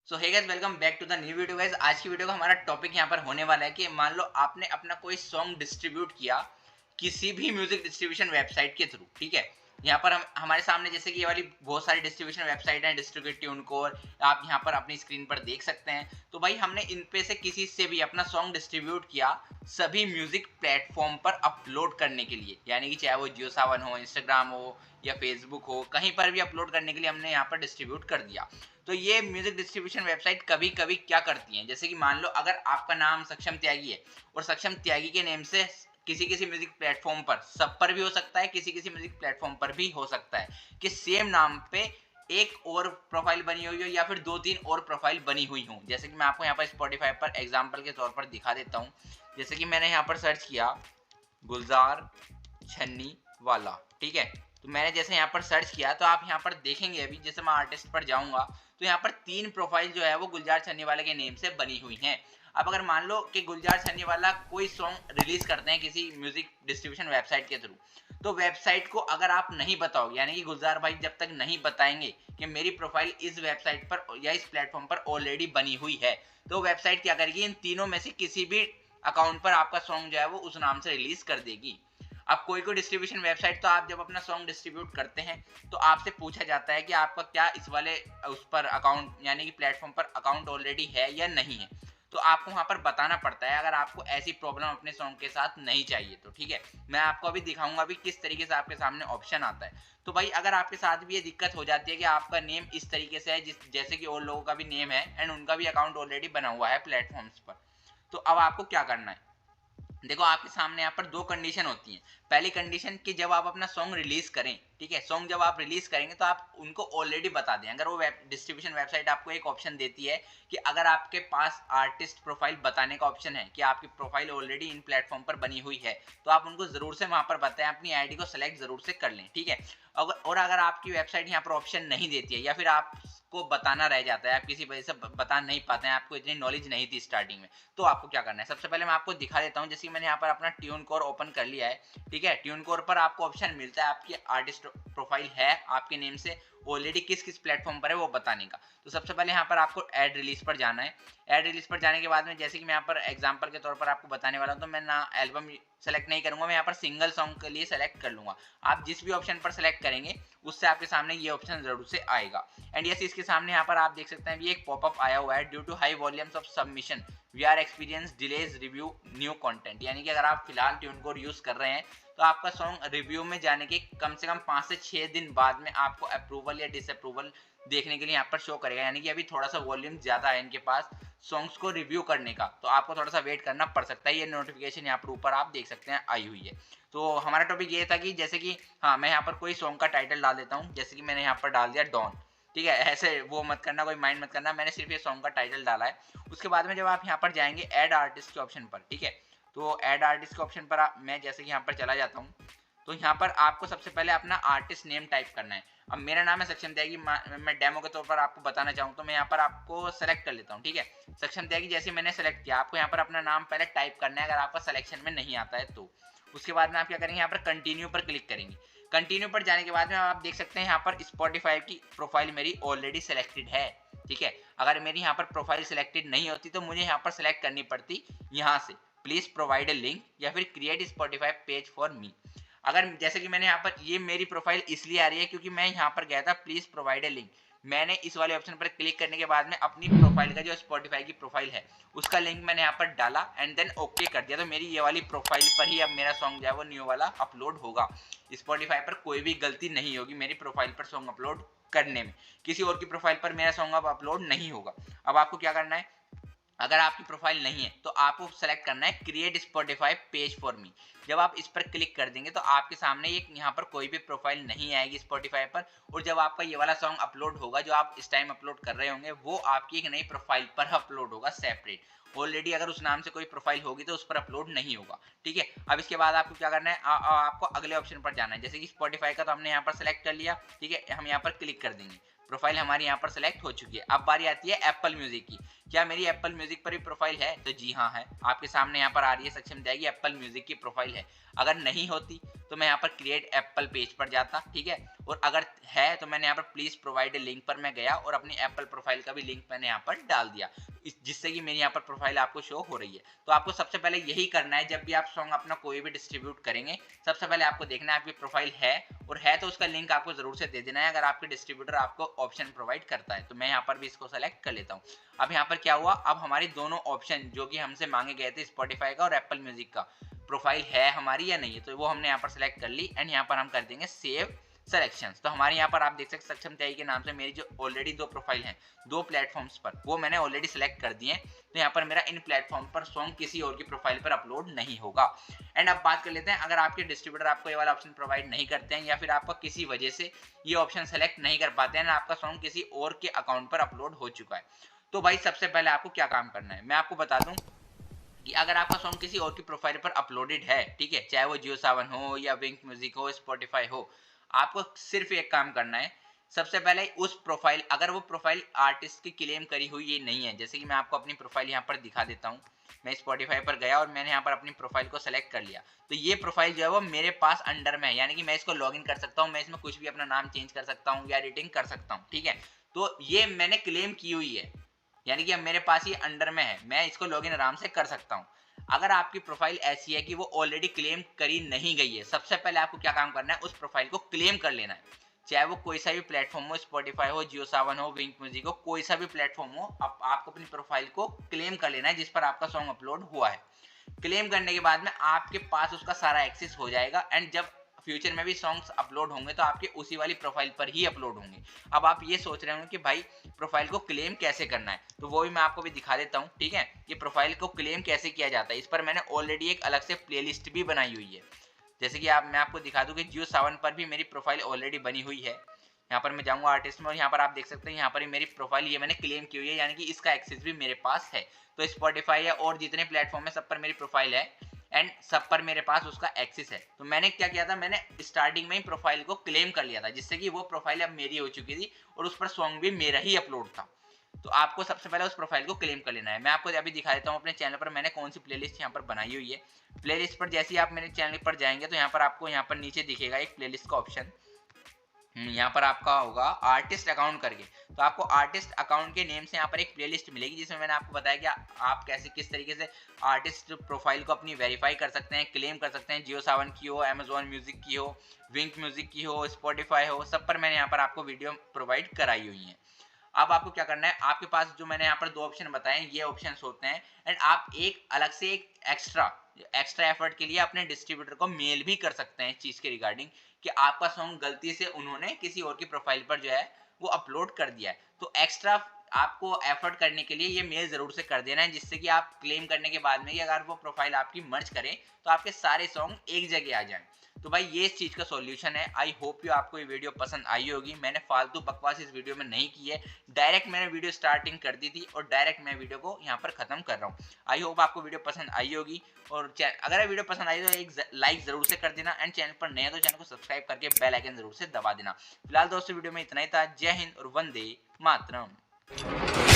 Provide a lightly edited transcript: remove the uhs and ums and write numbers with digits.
So hey guys, welcome back to the new video guys. आज की video का हमारा टॉपिक यहाँ पर होने वाला है कि मान लो आपने अपना कोई सॉन्ग डिस्ट्रीब्यूट किया किसी भी म्यूजिक डिस्ट्रीब्यूशन वेबसाइट के थ्रू। ठीक है, यहाँ पर हम हमारे सामने जैसे कि ये वाली बहुत सारी डिस्ट्रीब्यूशन वेबसाइट हैं, डिस्ट्रीब्यूट ट्यूनकोर, आप यहाँ पर अपनी स्क्रीन पर देख सकते हैं। तो भाई हमने इन पे से किसी से भी अपना सॉन्ग डिस्ट्रीब्यूट किया सभी म्यूजिक प्लेटफॉर्म पर अपलोड करने के लिए, यानी कि चाहे वो जियो सावन हो, इंस्टाग्राम हो या फेसबुक हो, कहीं पर भी अपलोड करने के लिए हमने यहाँ पर डिस्ट्रीब्यूट कर दिया। तो ये म्यूजिक डिस्ट्रीब्यूशन वेबसाइट कभी कभी क्या करती हैं, जैसे कि मान लो अगर आपका नाम सक्षम त्यागी है और सक्षम त्यागी के नेम से किसी किसी म्यूजिक प्लेटफॉर्म पर, सब पर भी हो सकता है, किसी किसी म्यूजिक प्लेटफॉर्म पर भी हो सकता है कि सेम नाम पे एक और प्रोफाइल बनी हुई हो या फिर दो तीन और प्रोफाइल बनी हुई हो। जैसे कि मैं आपको यहाँ पर स्पॉटिफाई पर एग्जाम्पल के तौर पर दिखा देता हूँ। जैसे कि मैंने यहाँ पर सर्च किया गुलजार छन्नी वाला, ठीक है। तो मैंने जैसे यहाँ पर सर्च किया तो आप यहाँ पर देखेंगे, अभी जैसे मैं आर्टिस्ट पर जाऊंगा तो यहाँ पर तीन प्रोफाइल जो है वो गुलजार छन्नी वाले के नेम से बनी हुई हैं। अब अगर मान लो कि गुलजार छन्नी वाला कोई सॉन्ग रिलीज करते हैं किसी म्यूजिक डिस्ट्रीब्यूशन वेबसाइट के थ्रू, तो वेबसाइट को अगर आप नहीं बताओगे, यानी कि गुलजार भाई जब तक नहीं बताएंगे कि मेरी प्रोफाइल इस वेबसाइट पर या इस प्लेटफॉर्म पर ऑलरेडी बनी हुई है, तो वेबसाइट क्या करेगी, इन तीनों में से किसी भी अकाउंट पर आपका सॉन्ग जो है वो उस नाम से रिलीज कर देगी। अब कोई डिस्ट्रीब्यूशन वेबसाइट, तो आप जब अपना सॉन्ग डिस्ट्रीब्यूट करते हैं तो आपसे पूछा जाता है कि आपका क्या इस वाले उस पर अकाउंट यानी कि प्लेटफॉर्म पर अकाउंट ऑलरेडी है या नहीं है। तो आपको वहां पर बताना पड़ता है अगर आपको ऐसी प्रॉब्लम अपने सॉन्ग के साथ नहीं चाहिए तो। ठीक है, मैं आपको अभी दिखाऊंगा अभी किस तरीके से आपके सामने ऑप्शन आता है। तो भाई अगर आपके साथ भी ये दिक्कत हो जाती है कि आपका नेम इस तरीके से है जिस जैसे कि और लोगों का भी नेम है एंड उनका भी अकाउंट ऑलरेडी बना हुआ है प्लेटफॉर्म्स पर, तो अब आपको क्या करना है। देखो आपके सामने यहाँ पर दो कंडीशन होती हैं। पहली कंडीशन कि जब आप अपना सॉन्ग रिलीज करें, ठीक है, सॉन्ग जब आप रिलीज करेंगे तो आप उनको ऑलरेडी बता दें। अगर वो डिस्ट्रीब्यूशन वेबसाइट आपको एक ऑप्शन देती है कि अगर आपके पास आर्टिस्ट प्रोफाइल बताने का ऑप्शन है कि आपकी प्रोफाइल ऑलरेडी इन प्लेटफॉर्म पर बनी हुई है, तो आप उनको जरूर से वहां पर बताएं, अपनी आईडी को सेलेक्ट जरूर से कर लें। ठीक है, और अगर आपकी वेबसाइट यहाँ पर ऑप्शन नहीं देती है या फिर आपको बताना रह जाता है, आप किसी वजह से बता नहीं पाते हैं, आपको इतनी नॉलेज नहीं थी स्टार्टिंग में, तो आपको क्या करना है। सबसे पहले मैं आपको दिखा देता हूँ। जैसे कि मैंने यहाँ पर अपना ट्यून कोर ओपन कर लिया है, ठीक है। ट्यून कोर पर आपको ऑप्शन मिलता है आपकी आर्टिस्ट प्रोफाइल है आपके नेम से ऑलरेडी किस किस प्लेटफॉर्म पर है वो बताने का। तो सबसे पहले यहाँ पर आपको एड रिलीज पर जाना है। एड रिलीज पर जाने के बाद में जैसे कि मैं यहाँ पर एग्जांपल के तौर पर आपको बताने वाला हूँ, तो मैं ना एल्बम सेलेक्ट नहीं करूंगा, मैं यहाँ पर सिंगल सॉन्ग के लिए सेलेक्ट कर लूंगा। आप जिस भी ऑप्शन पर सेलेक्ट करेंगे उससे आपके सामने ये ऑप्शन जरूर से आएगा। एंड यस, इसके सामने यहाँ पर आप देख सकते हैं ये एक पॉपअप आया हुआ है, due to high volumes of submission we are experience delays review new content. यानी कि अगर आप फिलहाल ट्यून कोड यूज कर रहे हैं तो आपका सॉन्ग रिव्यू में जाने के कम से कम 5 से 6 दिन बाद में आपको अप्रूवल या डिसअप्रूवल देखने के लिए यहाँ पर शो करेगा। यानी कि अभी थोड़ा सा वॉल्यूम ज्यादा है इनके पास सॉन्ग्स को रिव्यू करने का, तो आपको थोड़ा सा वेट करना पड़ सकता है। ये नोटिफिकेशन यहाँ पर ऊपर आप देख सकते हैं आई हुई है। तो हमारा टॉपिक ये था कि जैसे कि हाँ, मैं यहाँ पर कोई सॉन्ग का टाइटल डाल देता हूँ, जैसे कि मैंने यहाँ पर डाल दिया डॉन। ठीक है, ऐसे वो मत करना, कोई माइंड मत करना, मैंने सिर्फ ये सॉन्ग का टाइटल डाला है। उसके बाद में जब आप यहाँ पर जाएंगे ऐड आर्टिस्ट के ऑप्शन पर, ठीक है, तो ऐड आर्टिस्ट के ऑप्शन पर मैं जैसे कि यहाँ पर चला जाता हूँ, तो यहाँ पर आपको सबसे पहले अपना आर्टिस्ट नेम टाइप करना है। अब मेरा नाम है सक्षम त्यागी, मैं डेमो के तौर पर आपको बताना चाहूँ तो मैं यहाँ पर आपको सेलेक्ट कर लेता हूँ। ठीक है, सक्षम त्यागी जैसे मैंने सेलेक्ट किया, आपको यहाँ पर अपना नाम पहले टाइप करना है अगर आपका सिलेक्शन में नहीं आता है तो। उसके बाद में आप क्या करेंगे, यहाँ पर कंटिन्यू पर क्लिक करेंगे। कंटिन्यू पर जाने के बाद में आप देख सकते हैं यहाँ पर स्पॉटिफाई की प्रोफाइल मेरी ऑलरेडी सेलेक्टेड है। ठीक है, अगर मेरी यहाँ पर प्रोफाइल सेलेक्टेड नहीं होती तो मुझे यहाँ पर सेलेक्ट करनी पड़ती यहाँ से प्लीज प्रोवाइड ए लिंक या फिर create Spotify page for me. अगर जैसे कि मैंने यहाँ पर ये मेरी प्रोफाइल इसलिए आ रही है क्योंकि मैं यहाँ पर गया था प्लीज प्रोवाइड ए लिंक, मैंने इस वाले ऑप्शन पर क्लिक करने के बाद में अपनी प्रोफाइल का जो स्पॉटिफाई की प्रोफाइल है उसका लिंक मैंने यहाँ पर डाला एंड देन ओके कर दिया, तो मेरी ये वाली प्रोफाइल पर ही अब मेरा सॉन्ग जो है वो न्यू वाला अपलोड होगा। स्पॉटिफाई पर कोई भी गलती नहीं होगी मेरी प्रोफाइल पर सॉन्ग अपलोड करने में, किसी और की प्रोफाइल पर मेरा सॉन्ग अब अपलोड नहीं होगा। अब आपको क्या करना है, अगर आपकी प्रोफाइल नहीं है तो आपको सेलेक्ट करना है create Spotify page for me. जब आप इस पर क्लिक कर देंगे तो आपके सामने एक यहाँ पर कोई भी प्रोफाइल नहीं आएगी स्पॉटिफाई पर, और जब आपका ये वाला सॉन्ग अपलोड होगा जो आप इस टाइम अपलोड कर रहे होंगे वो आपकी एक नई प्रोफाइल पर अपलोड होगा सेपरेट। ऑलरेडी अगर उस नाम से कोई प्रोफाइल होगी तो उस पर अपलोड नहीं होगा। ठीक है, अब इसके बाद आपको क्या करना है, आपको अगले ऑप्शन पर जाना है। जैसे कि स्पॉटिफाई का तो हमने यहाँ पर सेलेक्ट कर लिया, ठीक है, हम यहाँ पर क्लिक कर देंगे, प्रोफाइल हमारी यहाँ पर सेलेक्ट हो चुकी है। अब बारी आती है एप्पल म्यूजिक की क्या मेरी एप्पल म्यूजिक पर भी प्रोफाइल है? तो जी हाँ है। आपके सामने यहाँ पर आ रही है, सक्षम जाएगी एप्पल म्यूजिक की प्रोफाइल है। अगर नहीं होती तो मैं यहाँ पर क्रिएट एप्पल पेज पर जाता, ठीक है, और अगर है तो मैंने यहाँ पर प्लीज प्रोवाइड लिंक पर मैं गया और अपनी एप्पल प्रोफाइल का भी लिंक मैंने यहाँ पर डाल दिया, जिससे कि मेरी यहाँ पर प्रोफाइल आपको शो हो रही है। तो आपको सबसे पहले यही करना है, जब भी आप सॉन्ग अपना कोई भी डिस्ट्रीब्यूट करेंगे, सबसे पहले आपको देखना है आपकी प्रोफाइल है, और है तो उसका लिंक आपको जरूर से दे देना है अगर आपके डिस्ट्रीब्यूटर आपको ऑप्शन प्रोवाइड करता है। तो मैं यहाँ पर भी इसको सेलेक्ट कर लेता हूँ। अब यहाँ पर क्या हुआ, अब हमारी दोनों ऑप्शन जो कि हमसे मांगे गए थे, स्पॉटिफाई का और एप्पल म्यूजिक का, प्रोफाइल है हमारी या नहीं है, तो वो हमने यहाँ पर सेलेक्ट कर ली एंड यहाँ पर हम कर देंगे सेव सेलेक्शंस। तो हमारे यहाँ पर आप देख सकते सक्षम त्यागी के नाम से मेरी जो ऑलरेडी दो प्रोफाइल हैं दो प्लेटफॉर्म्स पर, वो मैंने ऑलरेडी सेलेक्ट कर दिए। तो यहाँ पर मेरा इन प्लेटफॉर्म पर सॉन्ग किसी और की प्रोफाइल पर अपलोड नहीं होगा। एंड अब बात कर लेते हैं, अगर आपके डिस्ट्रीब्यूटर आपको ये वाला ऑप्शन प्रोवाइड नहीं करते हैं या फिर आपका किसी वजह से ये ऑप्शन सेलेक्ट नहीं कर पाते हैं, आपका सॉन्ग किसी और के अकाउंट पर अपलोड हो चुका है, तो भाई सबसे पहले आपको क्या काम करना है, मैं आपको बता दूं कि अगर आपका सॉन्ग किसी और की प्रोफाइल पर अपलोडेड है, ठीक है, चाहे वो जियो सावन हो या विंक म्यूजिक हो, स्पॉटिफाई हो, आपको सिर्फ एक काम करना है। सबसे पहले उस प्रोफाइल, अगर वो प्रोफाइल आर्टिस्ट की क्लेम करी हुई ये नहीं है, जैसे कि मैं आपको अपनी प्रोफाइल यहाँ पर दिखा देता हूँ। मैं स्पॉटिफाई पर गया और मैंने यहाँ पर अपनी प्रोफाइल को सेलेक्ट कर लिया, तो ये प्रोफाइल जो है वो मेरे पास अंडर में है, यानी कि मैं इसको लॉगिन कर सकता हूँ, मैं इसमें कुछ भी अपना नाम चेंज कर सकता हूँ या एडिटिंग कर सकता हूँ, ठीक है। तो ये मैंने क्लेम की हुई है, यानी कि अब मेरे पास ये अंडर में है, मैं इसको लॉगिन आराम से कर सकता हूँ। अगर आपकी प्रोफाइल ऐसी है कि वो ऑलरेडी क्लेम करी नहीं गई है, सबसे पहले आपको क्या काम करना है, उस प्रोफाइल को क्लेम कर लेना है, चाहे वो कोई सा भी प्लेटफॉर्म हो, स्पॉटिफाई हो, जियो सावन हो, विंक म्यूजिक हो, कोई सा भी प्लेटफॉर्म हो, आपको अपनी प्रोफाइल को क्लेम कर लेना है जिस पर आपका सॉन्ग अपलोड हुआ है। क्लेम करने के बाद में आपके पास उसका सारा एक्सेस हो जाएगा एंड जब फ्यूचर में भी सॉन्ग्स अपलोड होंगे तो आपके उसी वाली प्रोफाइल पर ही अपलोड होंगे। अब आप ये सोच रहे होंगे कि भाई प्रोफाइल को क्लेम कैसे करना है, तो वो भी मैं आपको भी दिखा देता हूँ, ठीक है। ये प्रोफाइल को क्लेम कैसे किया जाता है, इस पर मैंने ऑलरेडी एक अलग से प्लेलिस्ट भी बनाई हुई है। जैसे कि मैं आपको दिखा दूं कि जियो सावन पर भी मेरी प्रोफाइल ऑलरेडी बनी हुई है। यहाँ पर मैं जाऊंगा आर्टिस्ट में और यहाँ पर आप देख सकते हैं, यहाँ पर मेरी प्रोफाइल ये मैंने क्लेम की हुई है, यानी कि इसका एक्सेस भी मेरे पास है। तो स्पॉटिफाई या और जितने प्लेटफॉर्म है सब पर मेरी प्रोफाइल है एंड सब पर मेरे पास उसका एक्सेस है। तो मैंने क्या किया था, मैंने स्टार्टिंग में ही प्रोफाइल को क्लेम कर लिया था, जिससे कि वो प्रोफाइल अब मेरी हो चुकी थी और उस पर सॉन्ग भी मेरा ही अपलोड था। तो आपको सबसे पहले उस प्रोफाइल को क्लेम कर लेना है। मैं आपको अभी दिखा देता हूँ अपने चैनल पर मैंने कौन सी प्लेलिस्ट यहाँ पर बनाई हुई है। प्लेलिस्ट पर जैसे ही आप मेरे चैनल पर जाएंगे तो यहाँ पर आपको यहाँ पर नीचे दिखेगा एक प्लेलिस्ट का ऑप्शन, यहाँ पर आपका होगा आर्टिस्ट अकाउंट करके। तो आपको आर्टिस्ट अकाउंट के नेम से यहाँ पर एक प्लेलिस्ट मिलेगी, जिसमें मैंने आपको बताया कि आप कैसे किस तरीके से आर्टिस्ट प्रोफाइल को अपनी वेरीफाई कर सकते हैं, क्लेम कर सकते हैं। जियो सावन की हो, अमेजोन म्यूजिक की हो, विंक म्यूजिक की हो, स्पॉटिफाई हो, सब पर मैंने यहाँ पर आपको वीडियो प्रोवाइड कराई हुई है। अब आपको क्या करना है, आपके पास जो मैंने यहाँ पर दो ऑप्शन बताए ये ऑप्शंस होते हैं एंड आप एक अलग से एक एक्स्ट्रा एफर्ट के लिए अपने डिस्ट्रीब्यूटर को मेल भी कर सकते हैं इस चीज के रिगार्डिंग कि आपका सॉन्ग गलती से उन्होंने किसी और की प्रोफाइल पर जो है वो अपलोड कर दिया है। तो एक्स्ट्रा आपको एफर्ट करने के लिए ये मेल जरूर से कर देना है, जिससे कि आप क्लेम करने के बाद में अगर वो प्रोफाइल आपकी मर्ज करें तो आपके सारे सॉन्ग एक जगह आ जाएं। तो भाई ये इस चीज का सॉल्यूशन है। आई होप यू आपको ये वीडियो पसंद आई होगी। मैंने फालतू बकवास इस वीडियो में नहीं की है, डायरेक्ट मैंने वीडियो स्टार्टिंग कर दी थी और डायरेक्ट मैं वीडियो को यहाँ पर खत्म कर रहा हूँ। आई होप आपको वीडियो पसंद आई होगी और अगर वीडियो पसंद आई तो एक लाइक जरूर से कर देना एंड चैनल पर नए तो चैनल को सब्सक्राइब करके बेल आइकन जरूर से दबा देना। फिलहाल दोस्तों वीडियो में इतना ही था। जय हिंद और वंदे मातरम।